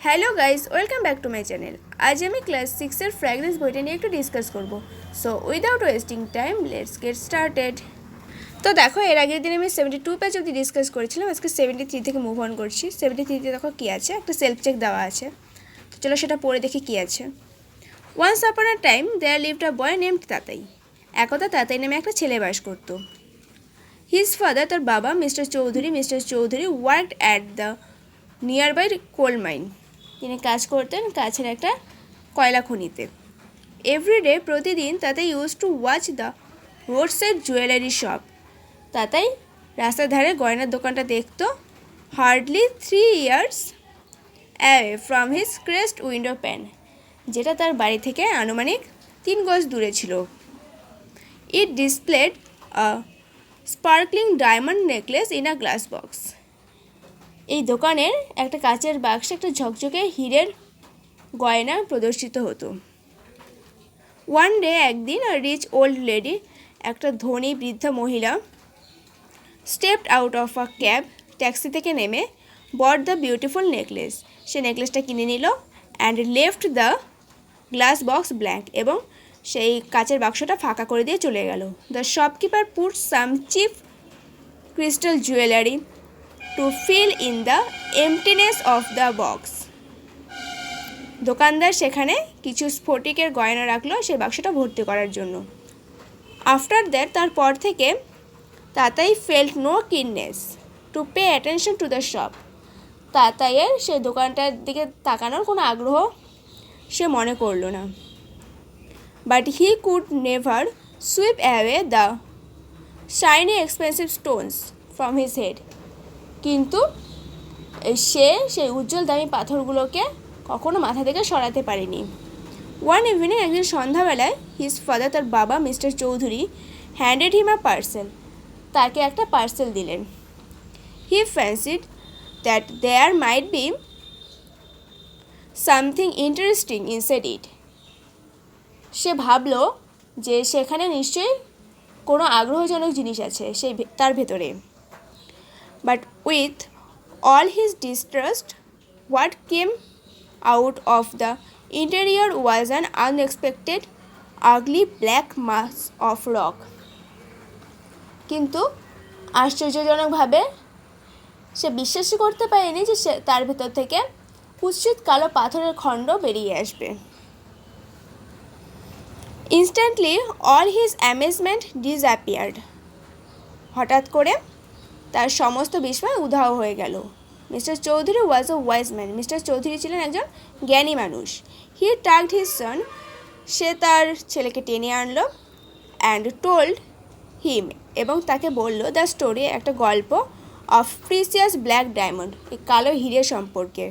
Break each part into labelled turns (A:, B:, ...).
A: Hello guys, welcome back to my channel. আজ আমি class 6-এর fragrance বইটা নিয়ে একটু ডিসকাস করব। So without wasting time let's get started. তো দেখো, এর আগের দিন আমি 72 পেজ অবধি ডিসকাস করেছিলাম। আজকে 73 থেকে মুভ অন করছি। 73তে দেখো কী আছে, একটা সেলফ চেক দেওয়া আছে। তো চলো সেটা পড়ে দেখি কী আছে। Once upon a time there lived a boy named Tatai. একদা তাতাই নামে একটা ছেলে বাস করতো। হিজ ফাদার, তার বাবা Mister Chowdhury worked at the nearby coal mine. তিনি কাজ করতেন কাছের একটা কয়লা খনিতে। এভরিডে, প্রতিদিন, Tatai use to watch the roadside jewellery shop. Tatai রাস্তার ধারে গয়নার দোকানটা দেখতো। Hardly 3 years away from his crest window pane, যেটা তার বাড়ি থেকে আনুমানিক 3 গজ দূরে ছিল। It displayed a sparkling diamond necklace in a glass box. এই দোকানের একটা কাচের বাক্সে একটা ঝকঝকে হীরের গয়না প্রদর্শিত হতো। ওয়ান ডে, একদিন, আ রিচ ওল্ড লেডি, একটা ধনী বৃদ্ধা মহিলা, stepped out of a cab, taxi থেকে নেমে, বট দ্য বিউটিফুল নেকলেস, সে নেকলেসটা কিনে নিল। And left the glass box blank, এবং সেই কাচের বাক্সটা ফাঁকা করে দিয়ে চলে গেল। The shopkeeper put some cheap crystal jewellery to fill in the emptiness of the box. দোকানদার সেখানে কিছু স্ফটিকের গয়না রাখলো সেই বাক্সটা ভর্তি করার জন্য। আফটার দ্যাট, তারপর থেকে, Tatai felt no keenness to pay attention to the shop. তাতাইয়ের সেই দোকানটার দিকে তাকানোর কোনো আগ্রহ সে মনে করল না। But he could never sweep away the shiny expensive Stones from his head. কিন্তু সে সেই উজ্জ্বল দামি পাথরগুলোকে কখনো মাথা থেকে সরাতে পারেনি। ওয়ান ইভিনিং, একদিন সন্ধ্যাবেলায়, হিজ ফাদার, তার বাবা Mister Chowdhury, handed him a parcel, তাকে একটা পার্সেল দিলেন। He fancied that there might be something interesting inside it. সে ভাবল যে সেখানে নিশ্চয়ই কোনো আগ্রহজনক জিনিস আছে তার ভেতরে। But with all his distrust, what came out of the interior was an unexpected, ugly black mass of rock. কিন্তু আশ্চর্যজনকভাবে সে বিশ্বাসই করতে পারেনি যে তার ভেতর থেকে কুৎসিত কালো পাথরের খণ্ড বেরিয়ে আসবে। Instantly all his amazement disappeared. হঠাৎ করে তার সমস্ত বিস্ময় উধাও হয়ে গেল। Mister Chowdhury was a wise man. Mister Chowdhury ছিলেন একজন জ্ঞানী মানুষ। হি টাগড হিজ সন, সে তার ছেলেকে টেনে আনলো। অ্যান্ড টোল্ড হিম, এবং তাকে বলল দ্য স্টোরি, একটা গল্প, অফ প্রিসিয়াস ব্ল্যাক ডায়মন্ড, এই কালো হিরে সম্পর্কে।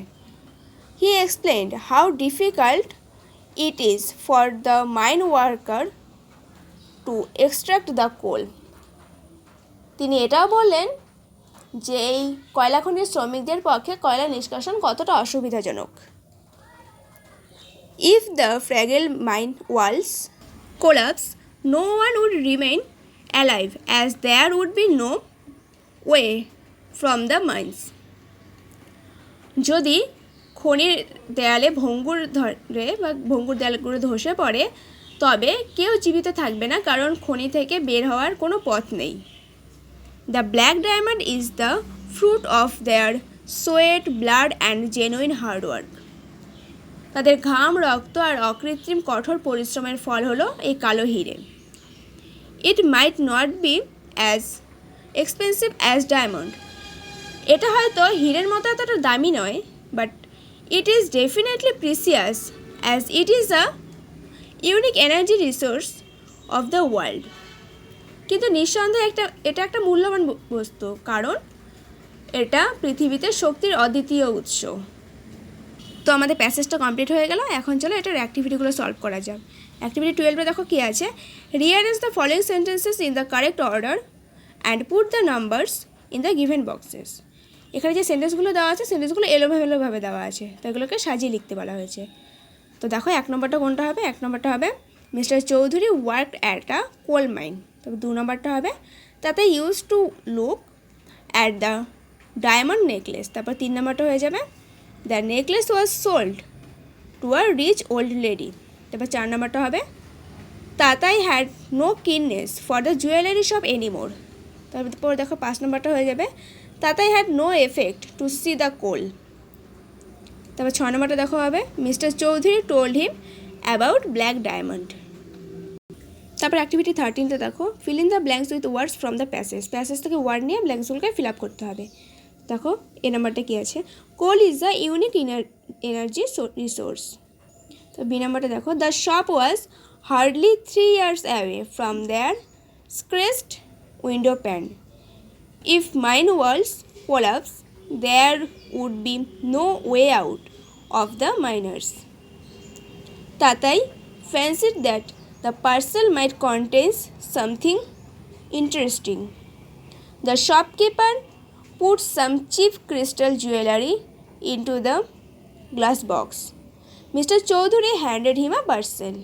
A: He explained how difficult it is for the mine worker to extract the coal. তিনি এটাও বললেন যে এই কয়লা খনির শ্রমিকদের পক্ষে কয়লা নিষ্কাশন কতটা অসুবিধাজনক। If the fragile mine walls collapse, no one would remain alive, as there would be no way from the mines. যদি খনির দেয়ালে ভঙ্গুর দেয়ালগুলো ধসে পড়ে, তবে কেউ জীবিত থাকবে না, কারণ খনি থেকে বের হওয়ার কোনো পথ নেই। The black diamond is the fruit of their sweat, blood and genuine hard work. তাদের ঘাম, রক্ত আর অকৃত্রিম কঠোর পরিশ্রমের ফল হলো এই কালো হিরে। It might not be as expensive as diamond. এটা হয়তো হীরের মতো এতটা দামি নয়, but it is definitely precious as it is a unique energy resource of the world. কিন্তু নিঃসন্দেহে এটা একটা মূল্যবান বস্তু, কারণ এটা পৃথিবীতে শক্তির অদ্বিতীয় উৎস। তো আমাদের প্যাসেজটা কমপ্লিট হয়ে গেল। এখন চলো এটার অ্যাক্টিভিটিগুলো সলভ করা যাক। অ্যাক্টিভিটি 12 দেখো কী আছে, rearrange the following sentences in the correct order and put the numbers in the given boxes. এখানে যে সেন্টেন্সগুলো দেওয়া আছে, সেন্টেন্সগুলো এলোমেলোভাবে দেওয়া আছে, তো এগুলোকে সাজিয়ে লিখতে বলা হয়েছে। তো দেখো 1 নম্বরটা কোনটা হবে? 1 নম্বরটা হবে Mister Chowdhury worked at a coal mine. তবে 2 নম্বরটা হবে Tatai use to look at the diamond necklace. তারপর 3 নম্বরটা হয়ে যাবে the necklace was sold to a rich old lady. তারপর 4 নাম্বারটা হবে Tatai had no keenness for the jewellery shop anymore. তারপর দেখো 5 নাম্বারটা হয়ে যাবে Tatai had no effect to see the coal. তারপর 6 নাম্বারটা দেখো হবে Mister Chowdhury told him about black diamond. তারপর অ্যাক্টিভিটি 13তে দেখো feel in the blanks with words from the passage থেকে ওয়ার্ড নিয়ে ব্ল্যাঙ্কসগুলোকে ফিল আপ করতে হবে। দেখো এ নাম্বারটা কী আছে coal is the unique energy resource. তো বি নাম্বারটা দেখো the shop was hardly 3 years away from there scratched window pane. If mine walls collapse there would be no way out of the miners. Tatai fancied that the parcel might contain something interesting. The shopkeeper put some cheap crystal jewelry into the glass box. Mr. Choudhury handed him a parcel.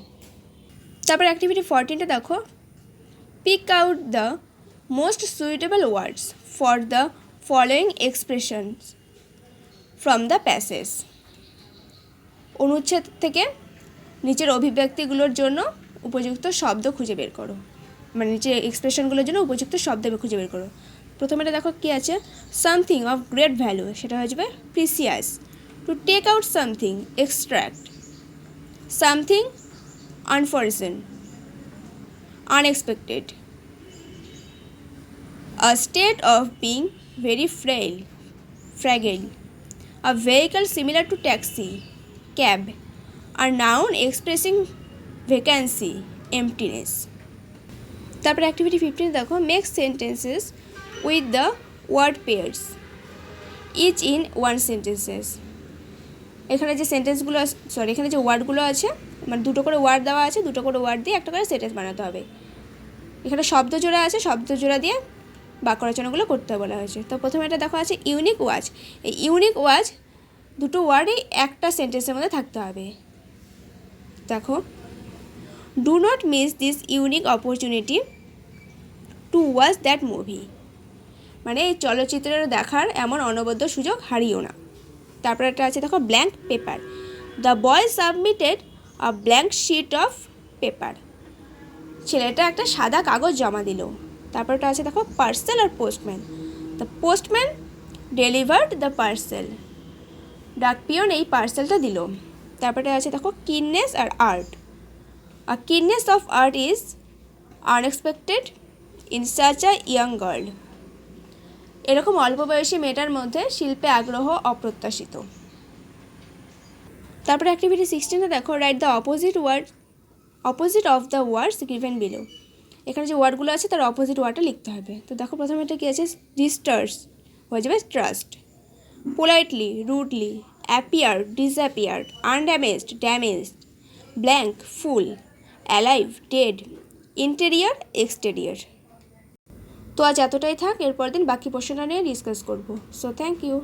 A: তারপর activity 14টা দেখো pick out the most suitable words for the following expressions from the passage. অনুচ্ছেদ থেকে নিচের অভিব্যক্তিগুলোর জন্য উপযুক্ত শব্দ খুঁজে বের করো, মানে নিচের এক্সপ্রেশনগুলোর জন্য উপযুক্ত শব্দ খুঁজে বের করো। প্রথমেটা দেখো কী আছে সামথিং অফ গ্রেট ভ্যালু, সেটা হয়ে যাবে precious. To take out something extract. Something unforeseen unexpected. A state of being very fragile. A vehicle similar to taxi, cab. A noun expressing vacancy, emptiness. তারপর অ্যাক্টিভিটি 15 দেখো make sentences with the word pairs each in 1 sentences. এখানে যে সেন্টেন্সগুলো এখানে যে ওয়ার্ডগুলো আছে মানে দুটো করে ওয়ার্ড দেওয়া আছে, দুটো করে ওয়ার্ড দিয়ে একটা করে সেন্টেন্স বানাতে হবে। এখানে শব্দ জোড়া আছে, শব্দ জোড়া দিয়ে বাক্য রচনাগুলো করতে বলা হয়েছে। তো প্রথমে এটা দেখো আছে ইউনিক ওয়াচ। এই ইউনিক ওয়াচ দুটো ওয়ার্ডই একটা সেন্টেন্সের মধ্যে থাকতে হবে। দেখো do not miss this unique opportunity to watch that movie, মানে এই চলচ্চিত্রের দেখার এমন অনবদ্য সুযোগ হারিও না। তারপর একটা আছে দেখো blank paper. The boy submitted a blank sheet of paper, ছেলেটা একটা সাদা কাগজ জমা দিল। তারপরটা আছে দেখো পার্সেল আর postman. The postman delivered the parcel, ডাকপিয়ন এই পার্সেলটা দিল। তারপরে আছে দেখো কিননেস আর art. A kindness of art is unexpected in such a young girl, এরকম অল্প বয়সী মেয়েটার মধ্যে শিল্পে আগ্রহ অপ্রত্যাশিত। তারপরে অ্যাক্টিভিটি 16 দেখো write the opposite of the words given below. এখানে যে ওয়ার্ডগুলো আছে তার অপোজিট ওয়ার্ডটা লিখতে হবে। তো দেখো প্রথমে এটা কী আছে ডিস্টার্স হয়ে যাবে trust. Politely rudely, appear disappeared, undamaged damaged, blank full, alive dead, interior exterior. তো আজ এতটাই থাক, এরপর দিন বাকি প্রশ্নটা নিয়ে ডিসকাস করবো। So thank you.